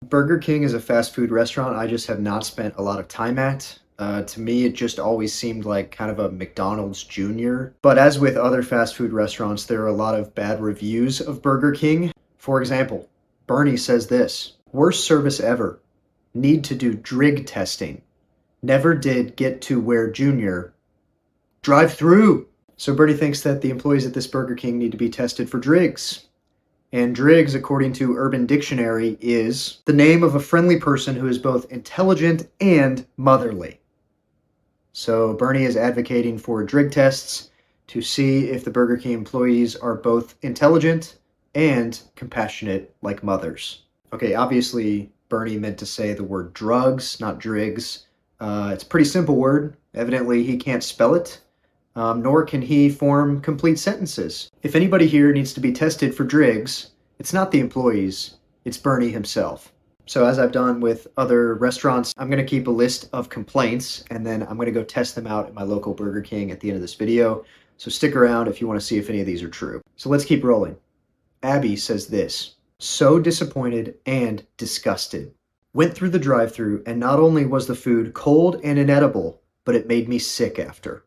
Burger King is a fast food restaurant I just have not spent a lot of time at. To me, it just always seemed like kind of a McDonald's Junior. But as with other fast food restaurants, there are a lot of bad reviews of Burger King. For example, Bernie says this: worst service ever. Need to do drig testing. Never did get to where Junior. Drive through. So Bernie thinks that the employees at this Burger King need to be tested for drigs. And drigs, according to Urban Dictionary, is the name of a friendly person who is both intelligent and motherly. So Bernie is advocating for drig tests to see if the Burger King employees are both intelligent and compassionate like mothers. Okay, obviously Bernie meant to say the word drugs, not drigs. It's a pretty simple word. Evidently he can't spell it. Nor can he form complete sentences. If anybody here needs to be tested for drigs, it's not the employees, it's Bernie himself. So as I've done with other restaurants, I'm going to keep a list of complaints, and then I'm going to go test them out at my local Burger King at the end of this video. So stick around if you want to see if any of these are true. So let's keep rolling. Abby says this: so disappointed and disgusted. Went through the drive-thru, and not only was the food cold and inedible, but it made me sick after.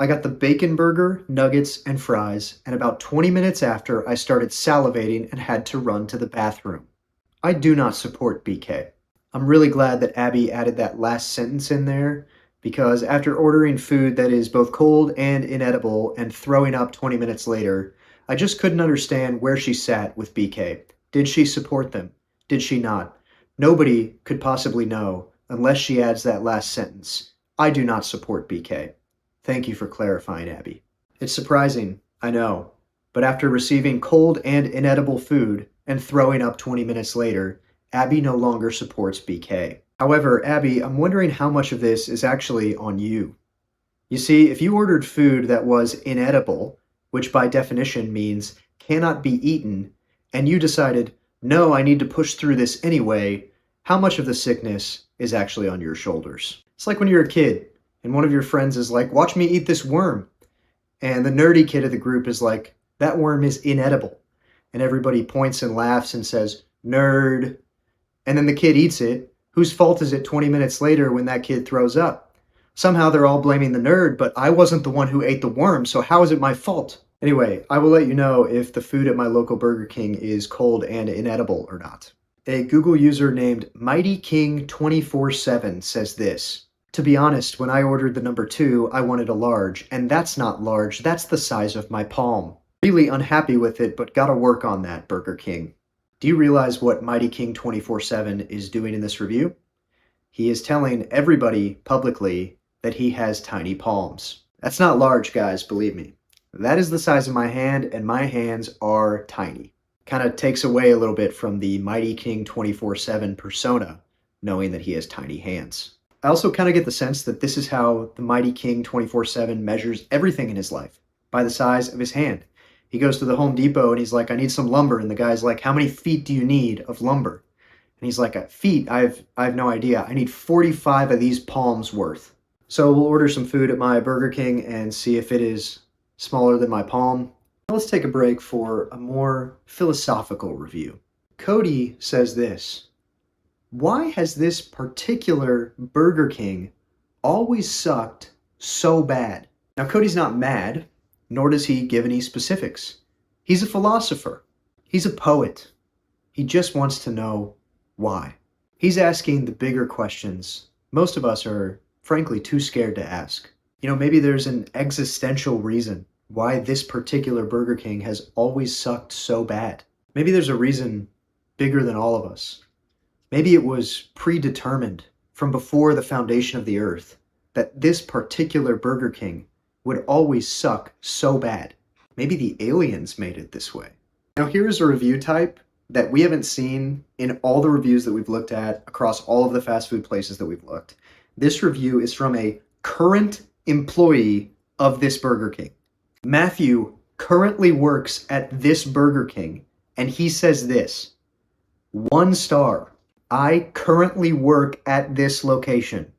I got the bacon burger, nuggets, and fries, and about 20 minutes after, I started salivating and had to run to the bathroom. I do not support BK. I'm really glad that Abby added that last sentence in there, because after ordering food that is both cold and inedible and throwing up 20 minutes later, I just couldn't understand where she sat with BK. Did she support them? Did she not? Nobody could possibly know unless she adds that last sentence. I do not support BK. Thank you for clarifying, Abby. It's surprising, I know, but after receiving cold and inedible food and throwing up 20 minutes later, Abby no longer supports BK. However, Abby, I'm wondering how much of this is actually on you. You see, if you ordered food that was inedible, which by definition means cannot be eaten, and you decided, no, I need to push through this anyway, how much of the sickness is actually on your shoulders? It's like when you're a kid, and one of your friends is like, watch me eat this worm. And the nerdy kid of the group is like, that worm is inedible. And everybody points and laughs and says, nerd. And then the kid eats it. Whose fault is it 20 minutes later when that kid throws up? Somehow they're all blaming the nerd, but I wasn't the one who ate the worm, so how is it my fault? Anyway, I will let you know if the food at my local Burger King is cold and inedible or not. A Google user named MightyKing247 says this: to be honest, when I ordered the number 2, I wanted a large, and that's not large, that's the size of my palm. Really unhappy with it, but gotta work on that, Burger King. Do you realize what MightyKing247 is doing in this review? He is telling everybody publicly that he has tiny palms. That's not large, guys, believe me. That is the size of my hand, and my hands are tiny. Kind of takes away a little bit from the MightyKing247 persona, knowing that he has tiny hands. I also kind of get the sense that this is how the MightyKing247 measures everything in his life, by the size of his hand. He goes to the Home Depot and he's like, I need some lumber. And the guy's like, how many feet do you need of lumber? And he's like, feet? I have no idea. I need 45 of these palms worth. So we'll order some food at my Burger King and see if it is smaller than my palm. Let's take a break for a more philosophical review. Cody says this: why has this particular Burger King always sucked so bad? Now, Cody's not mad, nor does he give any specifics. He's a philosopher. He's a poet. He just wants to know why. He's asking the bigger questions most of us are, frankly, too scared to ask. You know, maybe there's an existential reason why this particular Burger King has always sucked so bad. Maybe there's a reason bigger than all of us. Maybe it was predetermined from before the foundation of the earth that this particular Burger King would always suck so bad. Maybe the aliens made it this way. Now here is a review type that we haven't seen in all the reviews that we've looked at across all of the fast food places that we've looked. This review is from a current employee of this Burger King. Matthew currently works at this Burger King, and he says this: 1 star. I currently work at this location.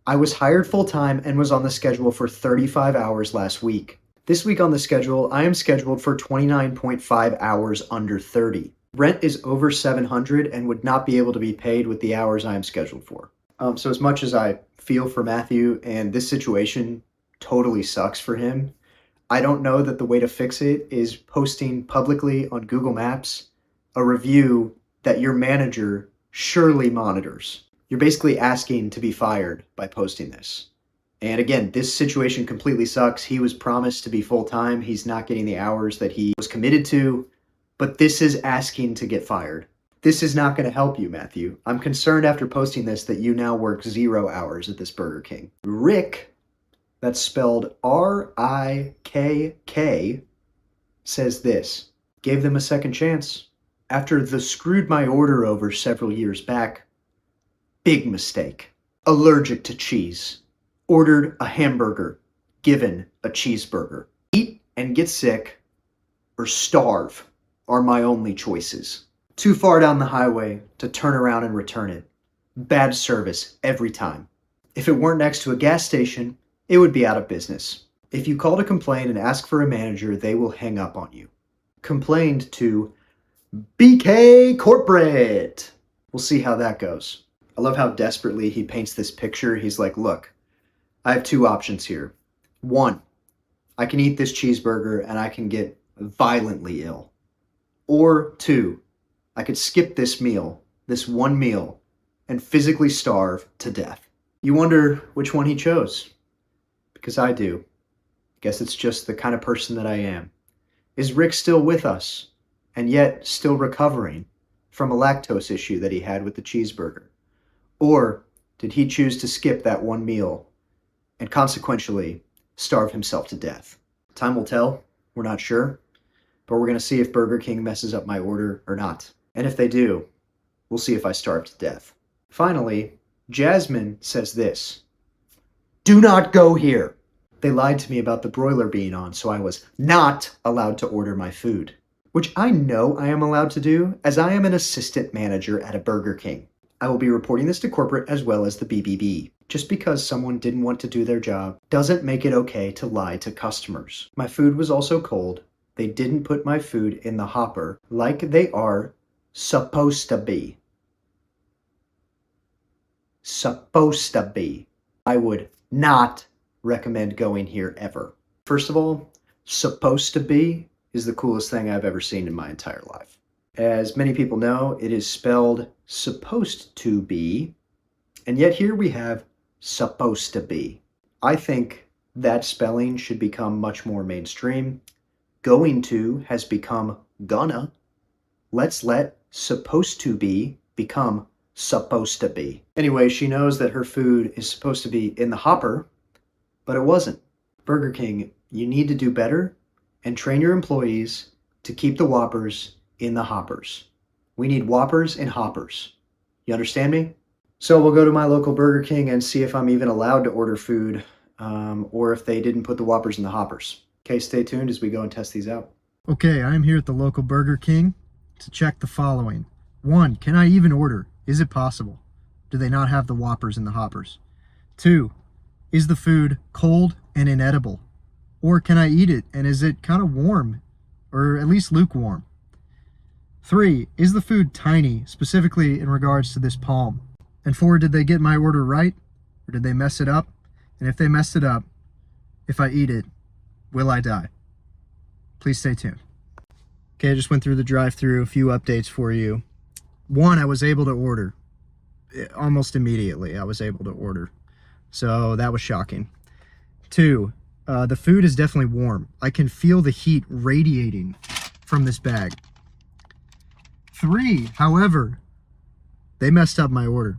I was hired full-time and was on the schedule for 35 hours last week. This week on the schedule, I am scheduled for 29.5 hours under 30. Rent is over $700 and would not be able to be paid with the hours I am scheduled for. So as much as I feel for Matthew and this situation totally sucks for him, I don't know that the way to fix it is posting publicly on Google Maps a review that your manager surely monitors. You're basically asking to be fired by posting this. And again, this situation completely sucks. He was promised to be full-time. He's not getting the hours that he was committed to, but this is asking to get fired. This is not going to help you, Matthew. I'm concerned after posting this that you now work 0 hours at this Burger King. Rikk, that's spelled R-I-K-K, says this: gave them a second chance. After the screwed my order over several years back, big mistake. Allergic to cheese. Ordered a hamburger, given a cheeseburger. Eat and get sick, or starve are my only choices. Too far down the highway to turn around and return it. Bad service every time. If it weren't next to a gas station, it would be out of business. If you call to complain and ask for a manager, they will hang up on you. Complained to BK Corporate. We'll see how that goes. I love how desperately he paints this picture. He's like, look, I have 2 options here. 1, I can eat this cheeseburger and I can get violently ill. Or 2, I could skip this meal, this one meal, and physically starve to death. You wonder which one he chose. Because I do. Guess it's just the kind of person that I am. Is Rikk still with us, and yet still recovering from a lactose issue that he had with the cheeseburger? Or did he choose to skip that one meal and consequentially starve himself to death? Time will tell. We're not sure. But we're going to see if Burger King messes up my order or not. And if they do, we'll see if I starve to death. Finally, Jazmyne says this: do not go here. They lied to me about the broiler being on, so I was not allowed to order my food. Which I know I am allowed to do, as I am an assistant manager at a Burger King. I will be reporting this to corporate as well as the BBB. Just because someone didn't want to do their job doesn't make it okay to lie to customers. My food was also cold. They didn't put my food in the hopper like they are supposed to be. Supposed to be. I would not recommend going here ever. First of all, supposed to be is the coolest thing I've ever seen in my entire life. As many people know, it is spelled supposed to be, and yet here we have supposed to be. I think that spelling should become much more mainstream. Going to has become gonna. Let's let supposed to be become supposed to be. Anyway, she knows that her food is supposed to be in the hopper, but it wasn't. Burger King, you need to do better and train your employees to keep the Whoppers in the hoppers. We need Whoppers in hoppers. You understand me? So we'll go to my local Burger King and see if I'm even allowed to order food, or if they didn't put the Whoppers in the hoppers. Okay, stay tuned as we go and test these out. Okay, I'm here at the local Burger King to check the following. 1, can I even order? Is it possible? Do they not have the Whoppers in the hoppers? 2, is the food cold and inedible? Or can I eat it and is it kind of warm, or at least lukewarm? 3, is the food tiny, specifically in regards to this palm? And 4, did they get my order right, or did they mess it up? And if they messed it up, if I eat it, will I die? Please stay tuned. Okay, I just went through the drive-thru, a few updates for you. 1, I was able to order. Almost immediately, I was able to order. So that was shocking. 2, the food is definitely warm. I can feel the heat radiating from this bag. 3, however, they messed up my order.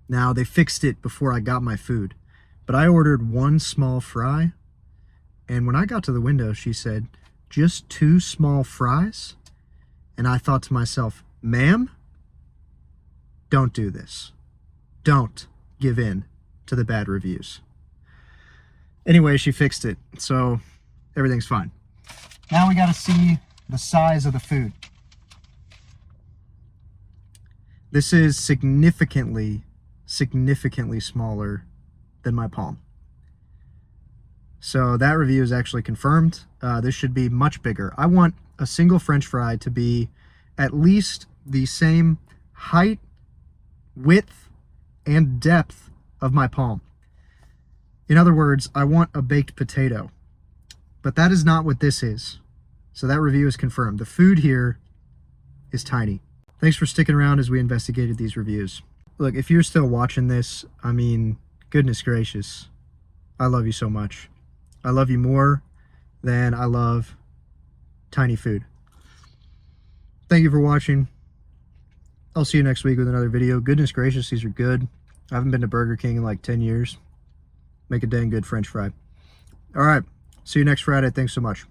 Now, they fixed it before I got my food, but I ordered 1 small fry, and when I got to the window, she said, just 2 small fries? And I thought to myself, ma'am, don't do this. Don't give in to the bad reviews. Anyway, she fixed it, so everything's fine. Now we gotta see the size of the food. This is significantly smaller than my palm. So that review is actually confirmed. This should be much bigger. I want a single French fry to be at least the same height, width, and depth of my palm. In other words, I want a baked potato. But that is not what this is. So that review is confirmed. The food here is tiny. Thanks for sticking around as we investigated these reviews. Look, if you're still watching this, I mean, goodness gracious, I love you so much. I love you more than I love tiny food. Thank you for watching. I'll see you next week with another video. Goodness gracious, these are good. I haven't been to Burger King in like 10 years. Make a dang good French fry. All right, see you next Friday. Thanks so much.